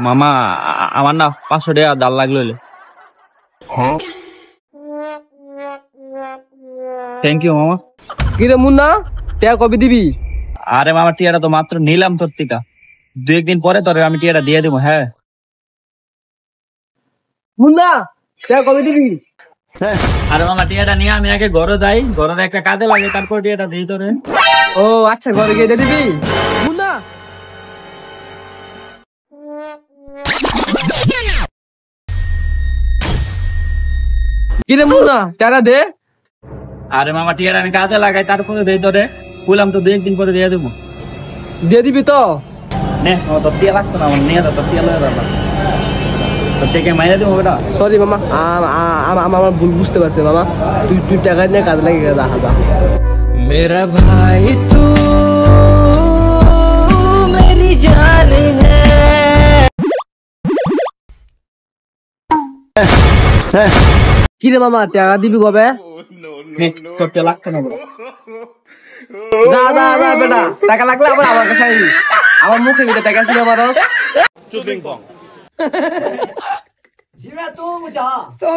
মামা আমার না 500 টাকা দাল লাগলো। থ্যাংক ইউ মামা। কিরে মুন্না, টাকা কবে দিবি? আরে মামা টিয়াটা তো মাত্র নিলাম তোর থেকে, 2-1 দিন পরে তোরে আমি টিয়াটা দিয়ে দেবো। হ্যাঁ মুন্না, টাকা কবে দিবি? আরে মামা টিয়াটা নিয়ে আমি আগে ঘরে যাই, ঘরে একটা কাজে লাগে, তারপর টিয়াটা দিই তোরে। ও আচ্ছা, ঘরে গিয়ে দিয়ে দিবি। মুন্না, কিরে মুন্না, টাকা দে। আরে মামা টিয়াটা আমি কাজে লাগাই, তারপরে দিই তোরে। বললাম তো 2-1 দিন পরে দিয়ে দেবো। দিয়ে দিবি তো? নে তোর টিয়া লাগতো না, আমার নিয়ে তোর টিয়া লয়ে যাবা, তোর টিকে মাইরে দেবো বেটা। সরি মামা, আমার ভুল বুঝতে পারছি মামা। তুই টাকা নিয়ে কাজে লাগে যা। মেরা ভাই তু মেরি জান হ্যাঁ। কিরে মামা, টাকা দিবি কবে? তোর টিয়া লাগতো না বেটা। যা বেটা, টাকা লাগলে আবার আমার কাছে আইবি। আমার মুখে মিটে টাকা ছিল আমারস। চুপ বিং পং। জিমে তুম যা। তো